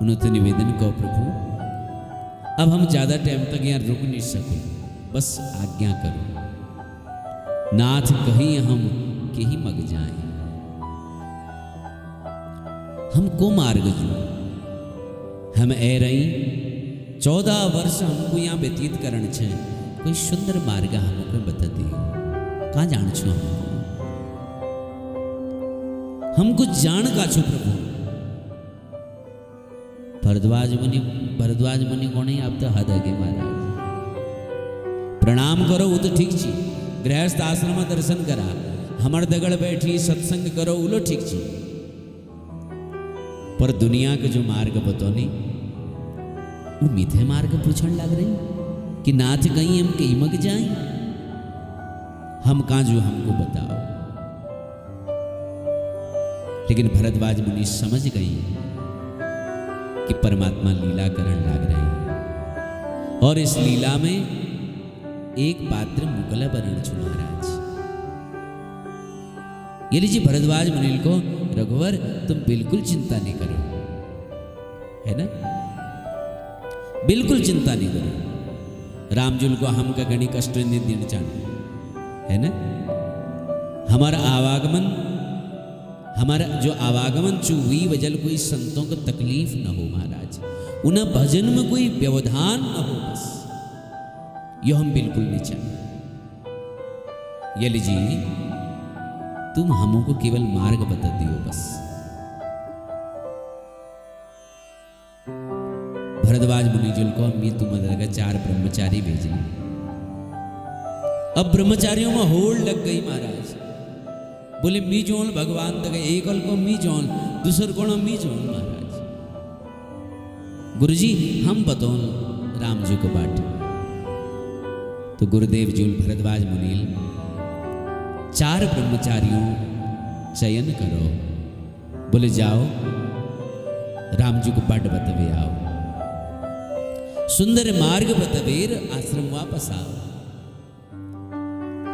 उन्होंने निवेदन कहो प्रभु अब हम ज़्यादा टाइम तक यहाँ रुक नहीं सको, बस आज्ञा करो। नाथ कहीं हम के ही मग जाए, हमको मार्ग जो हम ए रही 14 वर्ष हमको यहाँ व्यतीत करण छे, कोई सुंदर मार्ग हमको बता दियो। कहाँ जान छो हमको जान का छो प्रभु। भरद्वाज मुनि को नहीं, आप तो हद है महाराज। प्रणाम करो वो तो ठीक छी, गृहस्थ आश्रम में दर्शन करा, हमार दगड़ बैठी सत्संग करो उलो ठीक छी, पर दुनिया के जो मार्ग बतो नहीं वो मीठे मार्ग पूछण लग रही कि नाथ कहीं हम कहीं मग जाए, हम कहाँ जो हमको बताओ। लेकिन भरद्वाज मुनि समझ गई कि परमात्मा लीला करण लग रहे हैं, और इस लीला में एक पात्र मुगला बरण छु महाराज। ये लीजिए भरद्वाज मुनि को, रघुवर तुम बिल्कुल चिंता नहीं करो, है ना, बिल्कुल चिंता नहीं करो। रामजुल को हम का गणी कष्ट नहीं देना चाहते, है ना। हमारा जो आवागमन चु हुई वजल कोई संतों को तकलीफ न हो महाराज, उन्हें भजन में कोई व्यवधान न हो, बस यो हम बिल्कुल नहीं चाहते। ये लीजिए तुम हमको केवल मार्ग बता दियो बस। भरद्वाज मुनिजुल को अम्मी तुम लगा 4 ब्रह्मचारी भेजनी। अब ब्रह्मचारियों में होड़ लग गई महाराज, बोले मी जोन भगवान तक एक को मी जोन, दूसर को मी जोन महाराज। गुरुजी हम बतौन राम जी को बाट। तो गुरुदेव जी भरद्वाज मुनील 4 ब्रह्मचारियों चयन करो, बोले जाओ राम जी को बाट बतवे आओ, सुंदर मार्ग बतवेर आश्रम वापस आओ।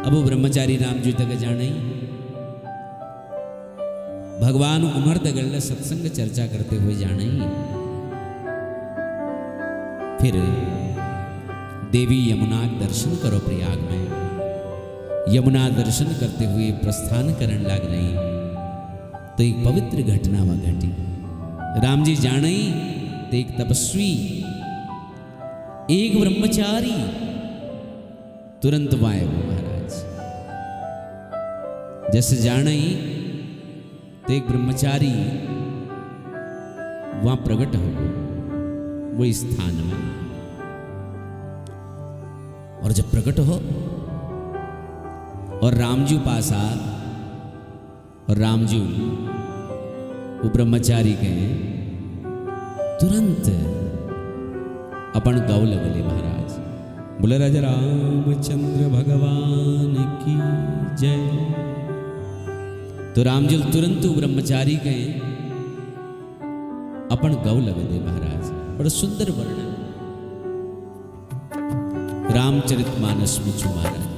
अब वो ब्रह्मचारी राम जी तक जाने भगवान उमर दगल सत्संग चर्चा करते हुए जाने, फिर देवी यमुना दर्शन करो प्रयाग में। यमुना दर्शन करते हुए प्रस्थान करने लग रही, तो एक पवित्र घटना वह घटी। राम जी जाने तो एक तपस्वी, एक ब्रह्मचारी तुरंत वाय हो महाराज। जैसे जाने तो एक ब्रह्मचारी वहां प्रकट हो वो स्थान में, और जब प्रकट हो और रामजी पास आ, और रामजी वो ब्रह्मचारी के तुरंत अपन गौ लगले महाराज। बोले राजा रामचंद्र भगवान की जय। तो रामजी तुरंत ब्रह्मचारी के अपन गौ लगले महाराज। बड़ा सुंदर वर्णन रामचरितमानस में छु महाराज।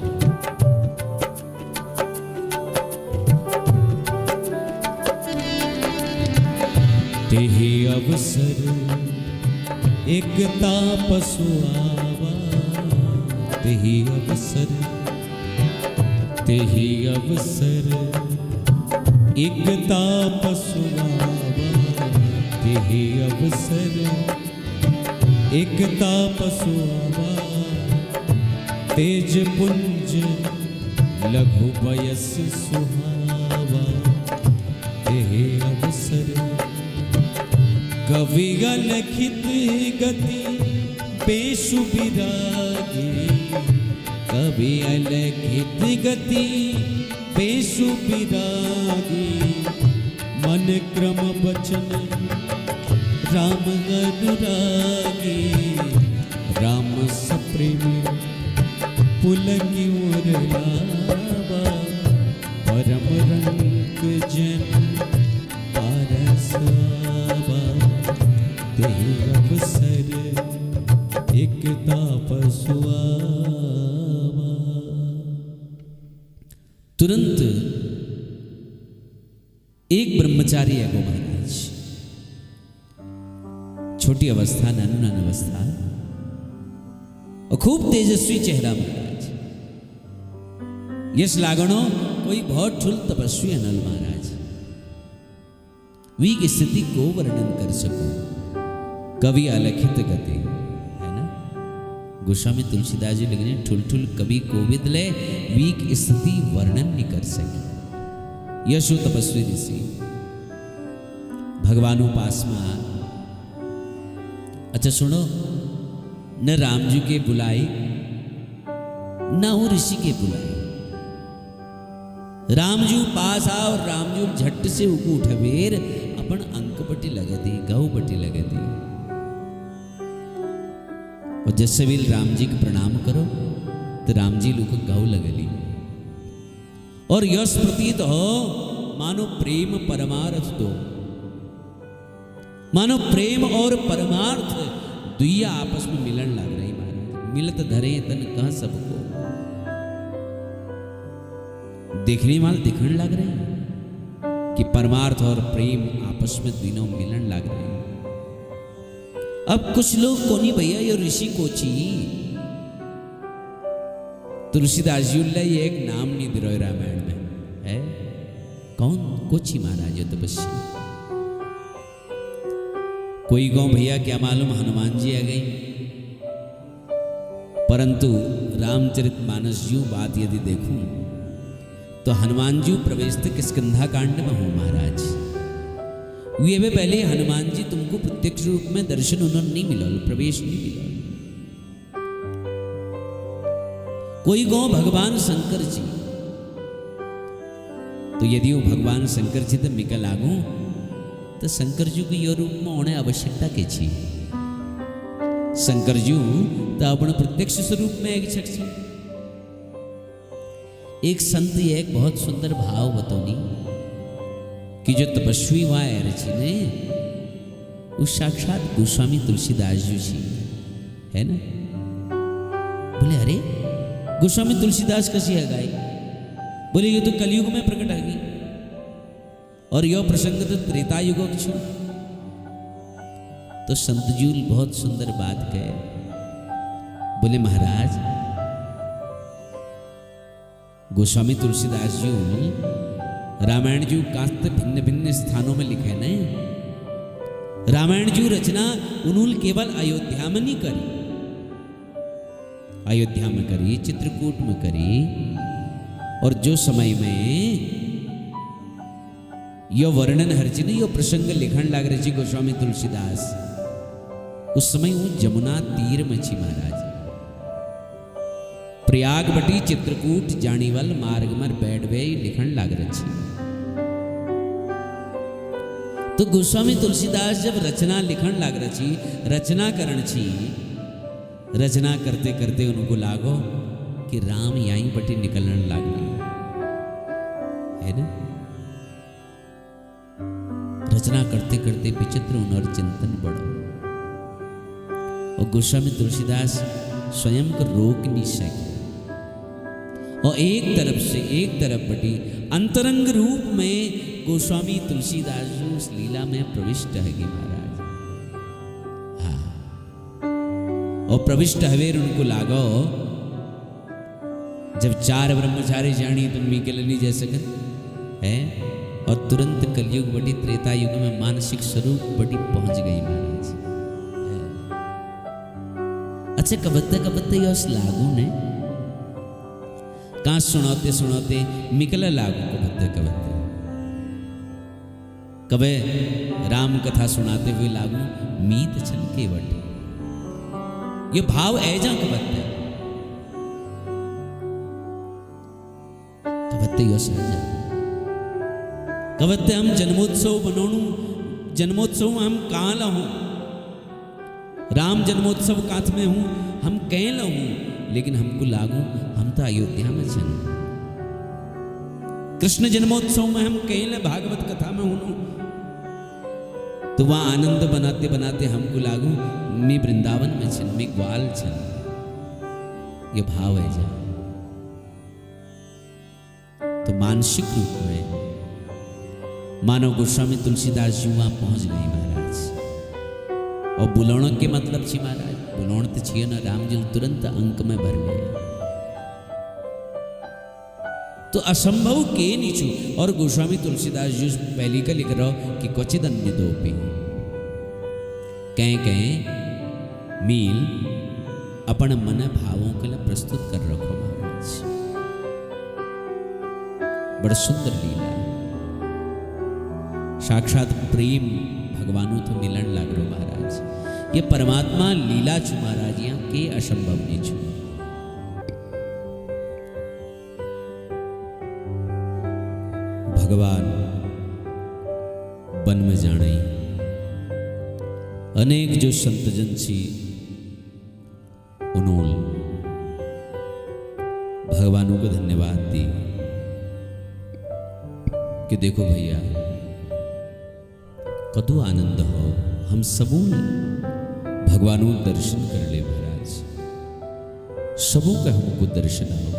तेहि अवसर एक तापसु आवा, तेहि अवसर एक तापसु आवा, तेहि अवसर एक तापसु आवा। तेज पुंज लघु बयस सुहावा, तेहि अवसर कवि अलिखित गति पेशु विरागी, कवि अलिखित गति पेशु विरागी। मन क्रम बचन राम अनुरागी, राम सप्रेमी पुलकी उर लावा। परम रंग जन पारसावा, तेहि अवसर एक तापसु आवा। तुरंत एक ब्रह्मचारी है गो महाराज, छोटी अवस्था, नानु नान अवस्था और खूब तेजस्वी चेहरा महाराज। यस लागणो कोई बहुत ठुल तपस्वी अनल महाराज। वी की स्थिति को वर्णन कर सको कवि अलखित गति, है ना। गोस्वामी तुलसीदास जी लिखने ठुल ठुल कवि कोविद ले वी की स्थिति वर्णन नहीं कर सके। यशो तपस्वी ऋषि भगवान उपासमा। अच्छा सुनो, न राम जी के बुलाई न वो ऋषि के बुलाई। रामजू पास आ और रामजू झट से उको उठवेर अपन अंक पट्टी लगे दी, गऊ पट्टी लगे दी। और जैसे भी राम जी के प्रणाम करो तो राम जी लोग गऊ लगली। और यश प्रतीत हो मानो प्रेम परमार्थ दो, मानो प्रेम और परमार्थ दुइया आपस में मिलन लग रही महाराज। मिलत धरे तन कह सबको, देखने वाले दिखने लग रहे हैं कि परमार्थ और प्रेम आपस में दोनों मिलन लग रहे हैं। अब कुछ लोग कोनी भैया ये ऋषि कोची तुलसीदास जी ये एक नाम नहीं दिरो रामायण में है। कौन कोची महाराज हो तपस्या? कोई गांव भैया क्या मालूम हनुमान जी आ गई, परंतु रामचरितमानस जी बात यदि देखूं तो हनुमान जी प्रवेश किष्किंधा कांड में हो महाराज। वे पहले हनुमान जी तुमको प्रत्यक्ष रूप में दर्शन उन्होंने नहीं मिला, प्रवेश नहीं मिला। कोई गांव भगवान शंकर जी, तो यदि वो भगवान शंकर जी तो मिकल आगू तो शंकर जी को यो रूप में होने आवश्यकता के छी। शंकर जी तो अपने प्रत्यक्ष स्वरूप में एक शख्स। एक संत ये एक बहुत सुंदर भाव बतौनी कि जो तपस्वी वहां रची ने वो साक्षात गोस्वामी तुलसीदास जी जी है ना। बोले अरे गोस्वामी तुलसीदास कैसी है गाय? बोले ये तो कलयुग में प्रकट होगी और यह प्रसंग तो त्रेता युग छू। तो संत जी बहुत सुंदर बात कहे। बोले महाराज गोस्वामी तुलसीदास जी रामायण जी कास्त भिन्न भिन्न स्थानों में लिखे नहीं। रामायण जी रचना उन्होंने केवल अयोध्या में नहीं करी, अयोध्या में करी, चित्रकूट में करी। और जो समय में यह वर्णन हरची ने यो प्रसंग लिखण लाग रहे गोस्वामी तुलसीदास, उस समय वो जमुना तीर में छी महाराज। प्रयाग बटी चित्रकूट जानीवल मार्ग मर बैठ गए लिखण लाग रही। तो गोस्वामी तुलसीदास जब रचना लिखण लाग रही, रचना करण छी, रचना करते करते उनको लागो कि राम यहीं बटी निकलने लाग गई है ना। रचना करते करते विचित्र और चिंतन बढ़ो और गोस्वामी तुलसीदास स्वयं को रोक नहीं सके और एक तरफ बटी अंतरंग रूप में गोस्वामी तुलसीदास जी उस लीला में प्रविष्ट है महाराज। हाँ, और प्रविष्ट हवेर उनको लागो जब 4 ब्रह्मचारी जानी तो मिकल नहीं जा सकन है। और तुरंत कलयुग बड़ी त्रेता युग में मानसिक स्वरूप बड़ी पहुंच गई महाराज। अच्छा कबत्ते यश लागू ने कहा सुनाते सुनाते मिकला लागू कबत्ते कबे राम कथा सुनाते हुए लागू मीत छन के वट। ये भाव ऐजा कबत्ते यश ऐजा कबत्ते हम जन्मोत्सव बनोणु, जन्मोत्सव हम कहाँ लहूँ, राम जन्मोत्सव काथ में हूँ, हम कहीं लहूँ, लेकिन हमको लागू हम तो अयोध्या में छन। कृष्ण जन्मोत्सव में हम कहीं ल भागवत कथा में हूँ, तो वहाँ आनंद बनाते बनाते हमको लागू मैं वृंदावन में छन, मैं ग्वाल छन। ये भाव है जा। तो मानसिक रूप में मानव गोस्वामी तुलसीदास जी वहां पहुंच गए महाराज। और बुलाण के मतलब छी महाराज, बुलाण तो छे ना राम जी तुरंत अंक में भर गए। तो असंभव के नीचू। और गोस्वामी तुलसीदास जी पहली का लिख रहा कि क्वचित अन्य दो पे कहीं कहीं मील अपन मन भावों के लिए प्रस्तुत कर रखो महाराज। बड़ा सुंदर लीला, साक्षात प्रेम भगवानों तो मिलन लाग रो महाराज। ये परमात्मा लीला छु महाराज, यहाँ के असंभव नहीं छु। भगवान वन में जाने अनेक जो संतजन छी उन्होंने भगवानों को धन्यवाद दी कि देखो भैया कदू आनंद हो, हम सबू भगवानों दर्शन कर ले महाराज, सबू का हमको दर्शन हो।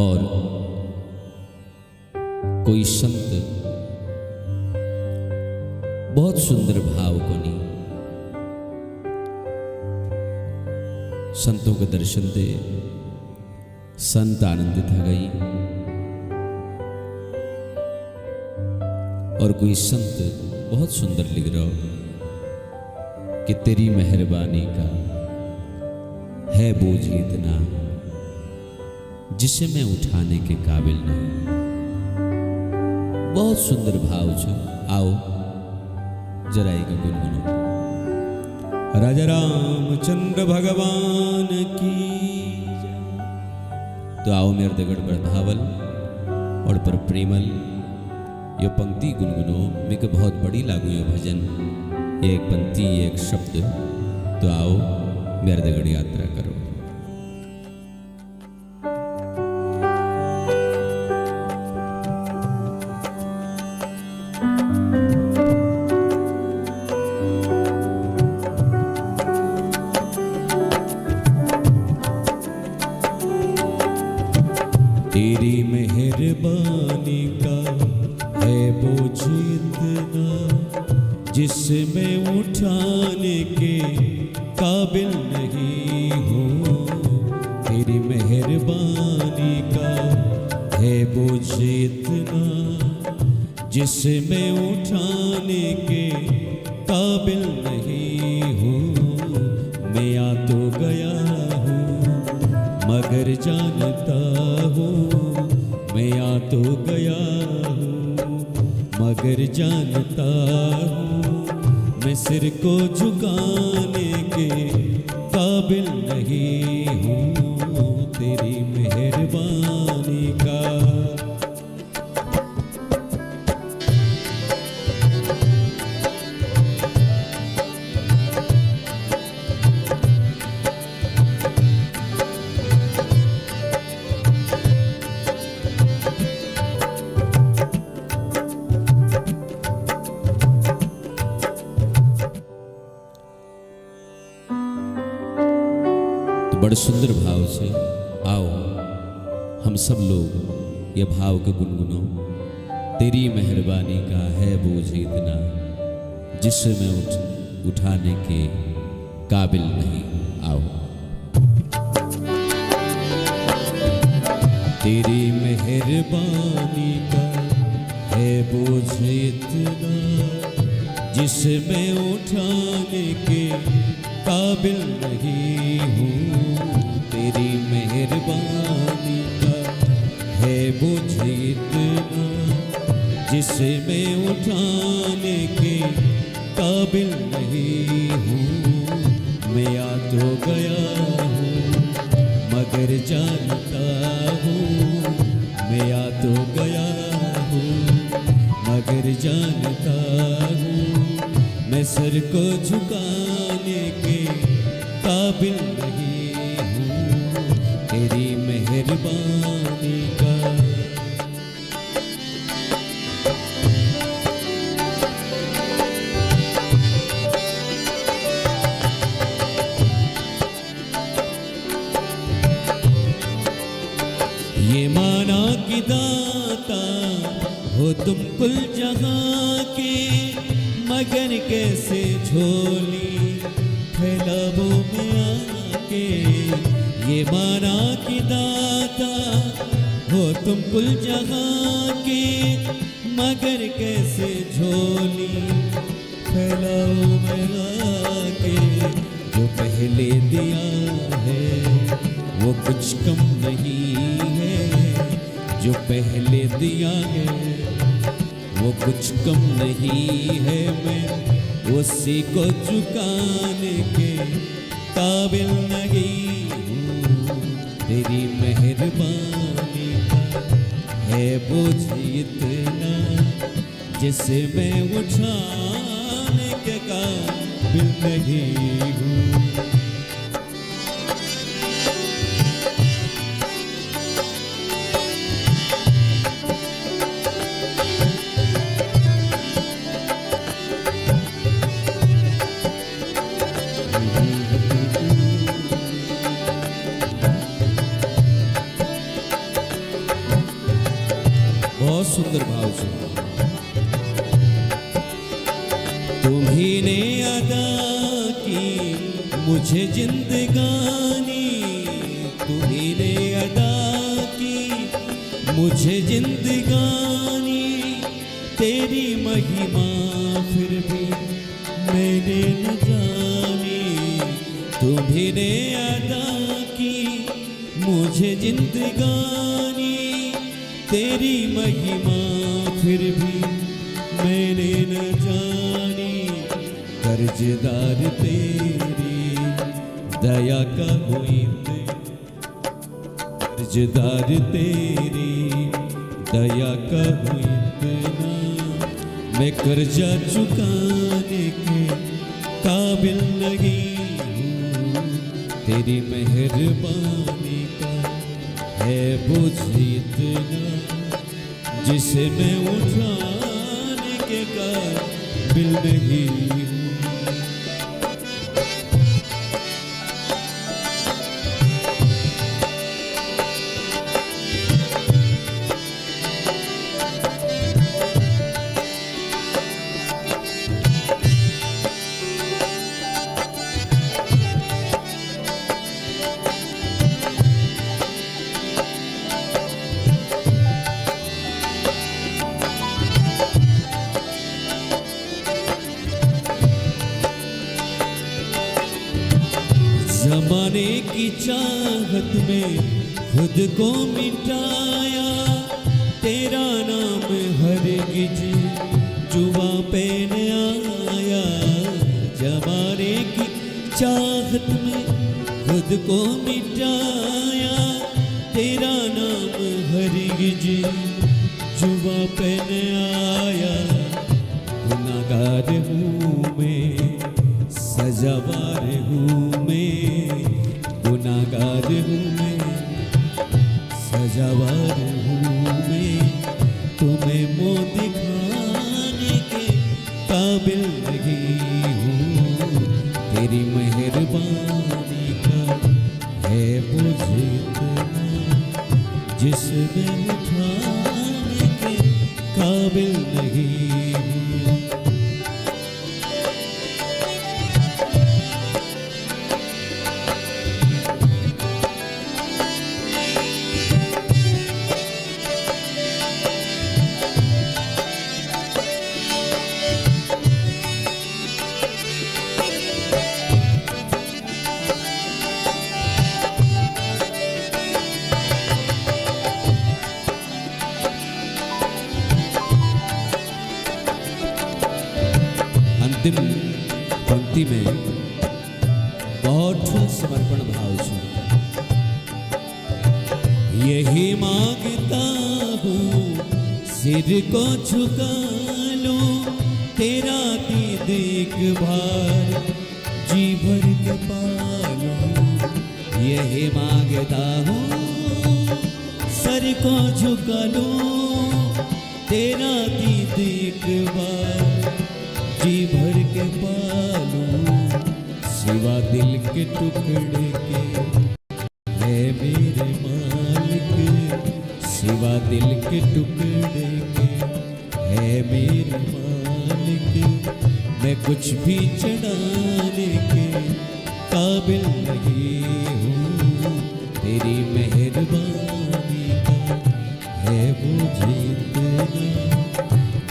और कोई संत बहुत सुंदर भाव को नहीं संतों के दर्शन दे, संत आनंदित हो गई। और कोई संत बहुत सुंदर लिख रहा हो कि तेरी मेहरबानी का है बोझ इतना जिसे मैं उठाने के काबिल नहीं। बहुत सुंदर भाव छो। आओ जरा एक गुनगुनो। राजा रामचंद्र भगवान की जय। तो आओ मेरे दगड़ पर धावल और पर प्रेमल यो पंक्ति गुनगुनो। मेरे बहुत बड़ी लागू यो भजन, एक पंक्ति एक शब्द। तो आओ मेरे दगड़ यात्रा करो। तेरी मेहरबानी का है बोझ इतना जिसमें उठाने के काबिल नहीं हो। तेरी मेहरबानी का है बोझ इतना जिसमें उठाने के काबिल नहीं हो। मैं आ तो गया हूँ मगर जानता हूँ, मैं आ तो गया हूँ मगर जानता हूँ, मैं सिर को झुकाने के काबिल नहीं हूँ। तेरी मेहरबानी का बड़े सुंदर भाव से आओ हम सब लोग ये भाव के गुनगुनो। तेरी मेहरबानी का है बोझ इतना जिससे मैं उठाने के काबिल नहीं। आओ तेरी मेहरबानी का है बोझ इतना जिसमें उठाने के काबिल नहीं हूँ। तेरी मेहरबानी का है बोझ इतना जिसमें उठाने के काबिल नहीं हूँ। मैं आ तो गया हूँ मगर जानता हूँ, मैं आ तो गया हूँ मगर जानता हूँ, मैं सर को झुकाने के काबिल नहीं हूँ। तेरी मेहरबानी का ये माना कि दाता हो तुम कुल जहां के, मगर कैसे झोली फैलावों में आके ये माना कि दाता हो तुम कुल जहां के, मगर कैसे झोली फैलाओ में आके। जो पहले दिया है वो कुछ कम नहीं है, जो पहले दिया है वो कुछ कम नहीं है। मैं उसी को चुकाने के काबिल नहीं हूँ। तेरी मेहरबानी का है बोझ इतना जिसे मैं उठाने के काबिल नहीं हूँ। बहुत सुंदर भाव से तुम्ही ने अदा की मुझे जिंदगानी, तुम्ही ने अदा की मुझे जिंदगानी। तेरी महिमा फिर भी मैंने न जानी, तुम्ही ने अदा की मुझे जिंदगानी। तेरी महिमा फिर भी मैंने न जानी। कर्जदार तेरी दया का हुई मैं, कर्जदार तेरी दया का हुई मैं। मैं कर्जा चुकाने के काबिल नहीं हूँ। तेरी मेहरबानी का है बोझ इतना जिसे मैं उठाने के काबिल नहीं हूँ। जमाने की चाहत में खुद को मिटाया, तेरा नाम हरगिज जुबां पे न आया। जमाने की चाहत में खुद को मिटाया, तेरा नाम हरगिज जुबां पे न आया। गुनाहगार हूँ मैं, सजावार हूँ मैं, गुनाहगार हूँ मैं, सजावार हूँ मैं। तुम्हें मुँह दिखाने के काबिल नहीं हूँ। तेरी मेहरबानी का है मुझे इतना जिसमें उठाने के काबिल नहीं हूँ। अंतिम पंक्ति में बहुत समर्पण भाव से यही मांगता हूँ, सिर को झुका लो। तेरा दी देखभाल जी भर के पालो। यही मांगता हूँ, सर को झुका लो। तेरा दी देखभाल जी भर के पालूं। सिवा दिल के टुकड़े के है मेरे मालिक, सिवा दिल के टुकड़े के है मेरे मालिक। मैं कुछ भी चढ़ाने के काबिल नहीं हूँ। तेरी मेहरबानी का है मुझे इतना,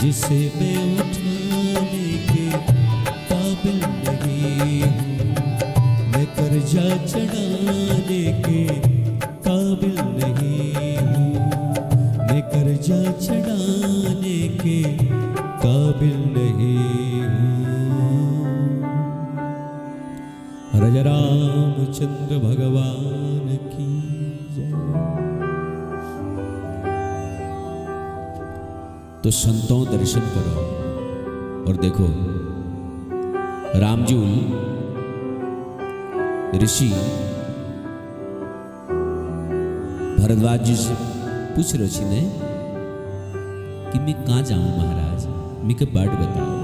जिसे मैं उठाने के काबिल नहीं हूँ। मैं कर्जा चढ़ाने के काबिल नहीं हूँ। मैं कर्जा चढ़ाने के काबिल नहीं हूँ। राजा रामचंद्र भगवान की जय। तो संतों दर्शन करो और देखो, रामजूल ऋषि भरद्वाज जी से पूछ रहे ने कि मैं कहाँ जाऊं महाराज, मैं के बाट बताओ।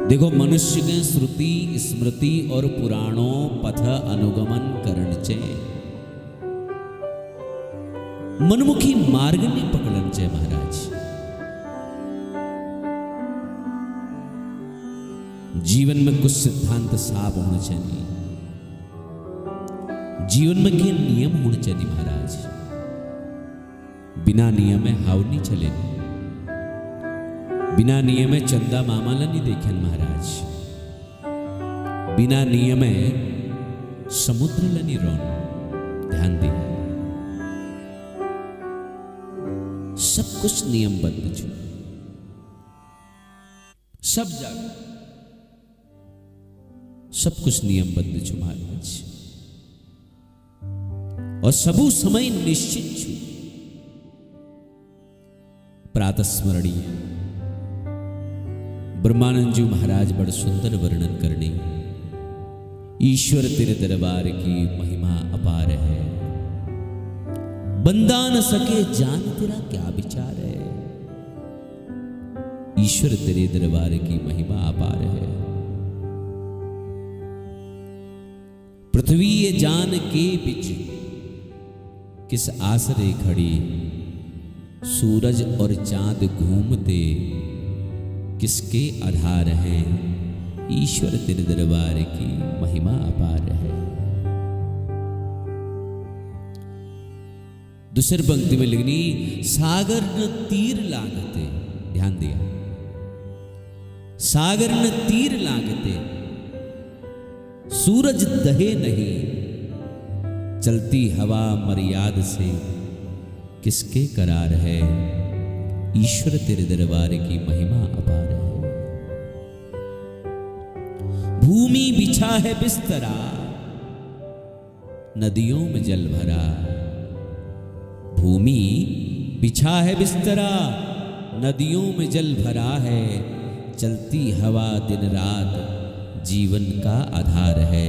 देखो, मनुष्य के श्रुति स्मृति और पुराणों पथ अनुगमन करण चे, मनमुखी मार्ग ने पकड़न चे महाराज। जीवन में कुछ सिद्धांत साफ होने चाहिए, जीवन में के नियम होने चाहिए महाराज। बिना नियम में हाव नहीं चले, बिना नियम में चंदा मामाला नहीं देखे महाराज, बिना नियम में समुद्र लनी रोन। ध्यान दे, सब कुछ नियमबद्ध छो, सब जगह सब कुछ नियमबद्ध छो महाराज, और सबू समय निश्चित छो। प्रातः स्मरणीय ब्रह्मानंद जी महाराज बड़ सुंदर वर्णन करने, ईश्वर तेरे दरबार की महिमा अपार है, बंदा न सके जान तेरा क्या विचार है। ईश्वर तेरे दरबार की महिमा अपार है। पृथ्वी ये जान के बिच किस आसरे खड़ी, सूरज और चांद घूमते किसके आधार हैं। ईश्वर तेरे दरबार की महिमा अपार है। दूसरी पंक्ति में लिखनी, सागर न तीर लागते। ध्यान दिया, सागर न तीर लागते, सूरज दहे नहीं, चलती हवा मर्याद से किसके करार है। ईश्वर तेरे दरबार की महिमा अपार है। भूमि बिछा है बिस्तरा, नदियों में जल भरा। भूमि बिछा है बिस्तरा, नदियों में जल भरा है, चलती हवा दिन रात जीवन का आधार है।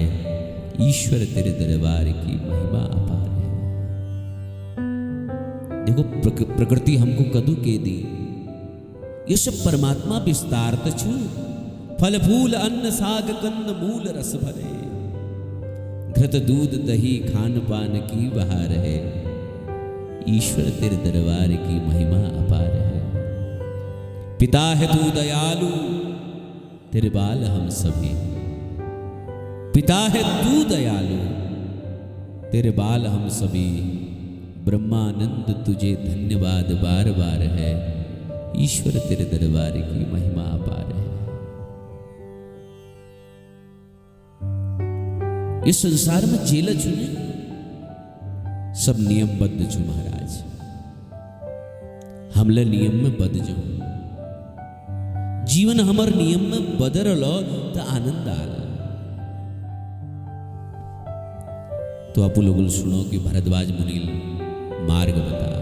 ईश्वर तेरे दरबार की महिमा अपार है। देखो, प्रकृति हमको कदू के दी, ये सब परमात्मा विस्तार छु। फल फूल अन्न साग कंद मूल रस भरे, घृत दूध दही खान पान की बहार है। ईश्वर तेरे दरबार की महिमा अपार है। पिता है तू दयालु, तेरे बाल हम सभी। पिता है तू दयालु, तेरे बाल हम सभी। ब्रह्मानंद तुझे धन्यवाद बार बार है। ईश्वर तेरे दरबार की महिमा अपार है। इस संसार में जेल चुने सब नियमबद्ध छु महाराज। हमले नियम में बद जो, जीवन हमर नियम में बदरलो तो आनंद आल। तो आप लोग सुनो कि भरद्वाज मुनि मार्ग बता।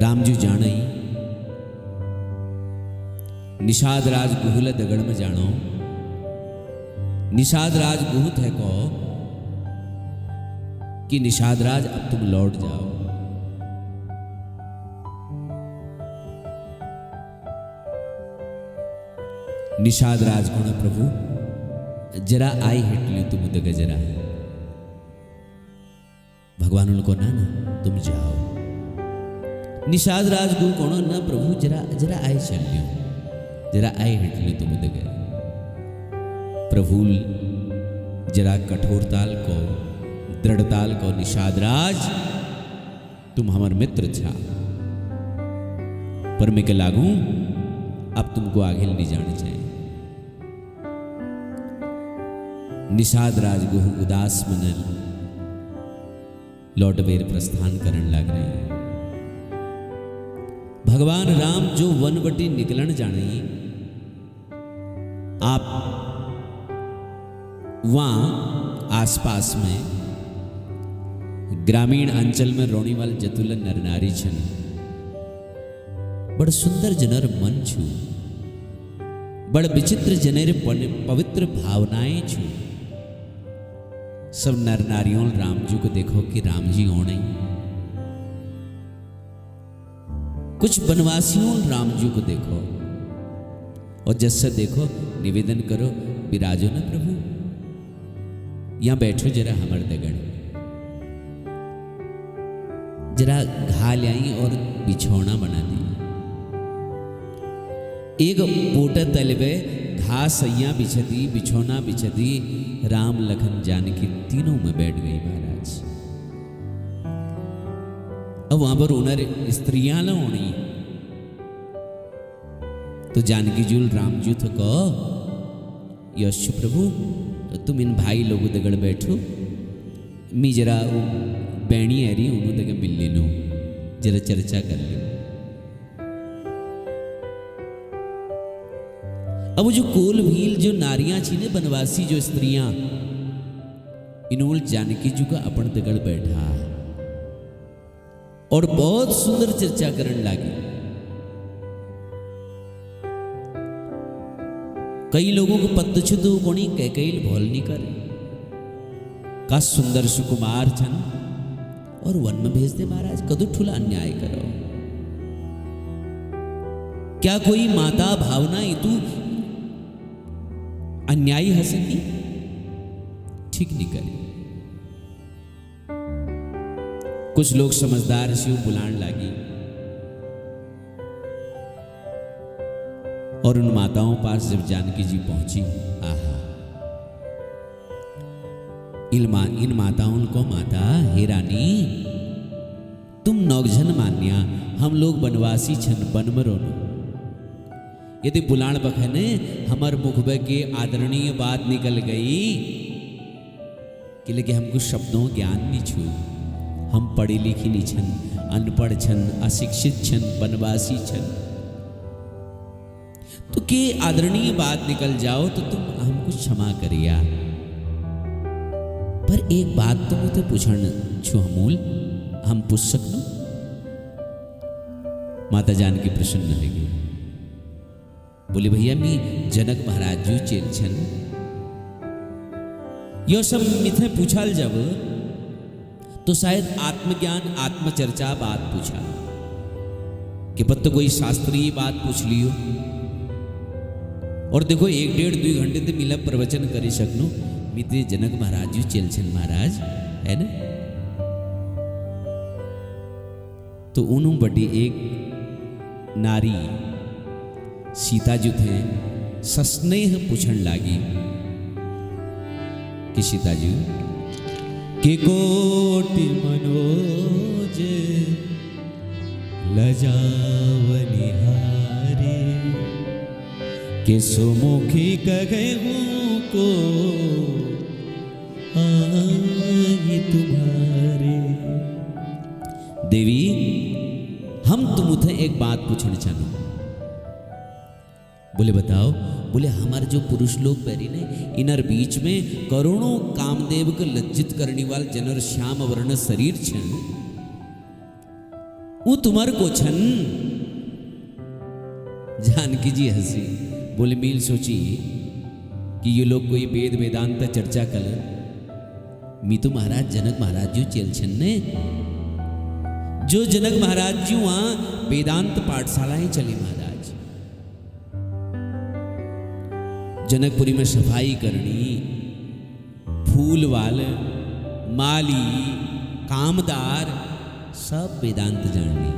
राम जी जाने निषाद राज गुहल दगड़ में जानो। निषाद राज गुहत है को कि निषाद राज अब तुम लौट जाओ। निषाद राज को प्रभु जरा आई हेटली तुम दग जरा। भगवान उनको ना तुम जाओ। निषाद राजगुरु कोण ना प्रभु जरा जरा आए चल्यो, जरा आए हेटले तो मुद गए। प्रभु जरा कठोरताल को दृढ़ताल को निषाद राज तुम हमार मित्र छा, पर मैं के लागू अब तुमको आगे नहीं जाना चाहिए। निषाद राजगुरु उदास मनल लौट बेर प्रस्थान करने लग रहे हैं। भगवान राम जो वनवटी निकलन जाने, आप वहां आसपास में ग्रामीण अंचल में रोणीवाल जतुल नरनारी छन, बड़ सुंदर जनर मन छू, बड़ विचित्र जनेर पवित्र भावनाएं छू। सब नर नारियों राम जी को देखो कि राम जी होने, कुछ बनवासियों राम जी को देखो और जैसे देखो निवेदन करो विराजो न प्रभु, यहां बैठो जरा हमर दगड़, जरा घा लाई और बिछौना बना दी। एक पोटा तलवे घास सैया बिछदी, बिछौना बिछदी, राम लखन जानकी तीनों में बैठ गई महाराज। अब वहां पर उनर स्त्रियां न होनी तो जानकी जूल राम जू तो कहो यशु प्रभु तुम इन भाई लोगों दगड़ बैठो, मी जरा बैणी एरी उन्होंने दगे मिल लो, जरा चर्चा कर लो। अब जो कोल भील जो नारियां छी ने बनवासी जो स्त्रियां, इन्होंने जानकी जी का अपन दगड़ बैठा और बहुत सुंदर चर्चा करने लगी। कई लोगों को पत्त छुदू कोणी कैकैल भोल नहीं करे, का सुंदर सुकुमार छन और वन में भेज दे महाराज, कदू ठुला अन्याय करो। क्या कोई माता भावना इतू अन्यायी हंसेगी, ठीक नहीं करे। कुछ लोग समझदार से बुलान लागी और उन माताओं पास जब जानकी जी पहुंची, आहा इन माताओं को, माता हे रानी तुम नौगझन मान्या, हम लोग बनवासी छन बनमरो, यदि बुलाण बखने हमार मुखबे के आदरणीय बात निकल गई कि लेकिन हमको शब्दों ज्ञान नहीं छू, हम पढ़ी लिखी नहीं छन, अनपढ़ छन, अशिक्षित छन, बनवासी छन, तो के आदरणीय बात निकल जाओ तो तुम हमको क्षमा करिया। पर एक बात तो मुझे पूछण छू हमूल, हम पूछ सकनो? माता जानकी प्रसन्न है गई, बोले भैया मी जनक महाराज जी चेल छन, यो सब मिथे पूछाल जब तो शायद आत्मज्ञान आत्मचर्चा बात पूछा कि पत्तो कोई शास्त्रीय बात पूछ लियो, और देखो 1-1.5-2 घंटे तो मिला प्रवचन करे सकनो, मिते जनक महाराज जी चेल छन महाराज है ना। तो उन्हों बड़ी एक नारी सीता जो थे सस्नेह पूछण लागी कि सीता जी के कोटि मनोज लजावनिहारे, के सुमुखी कहूँ को आई तुम्हारे। देवी हम तुमसे एक बात पूछना चाहूँ। बोले बताओ, बोले हमारे जो पुरुष लोग बैरी ने इनर बीच में करोड़ों कामदेव को लज्जित करने वाले जनर श्याम वर्ण शरीर छन, वो तुम्हार को छन। जानकी जी हंसी, बोले मील सोची कि ये लोग कोई वेद वेदांत चर्चा कर, मी तो महाराज जनक महाराज जी चेल छन ने, जो जनक महाराज जी वहां वेदांत पाठशालाएं चली महाराज, जनकपुरी में सफाई करनी, फूल वाले, माली, कामदार, सब वेदांत जाननी।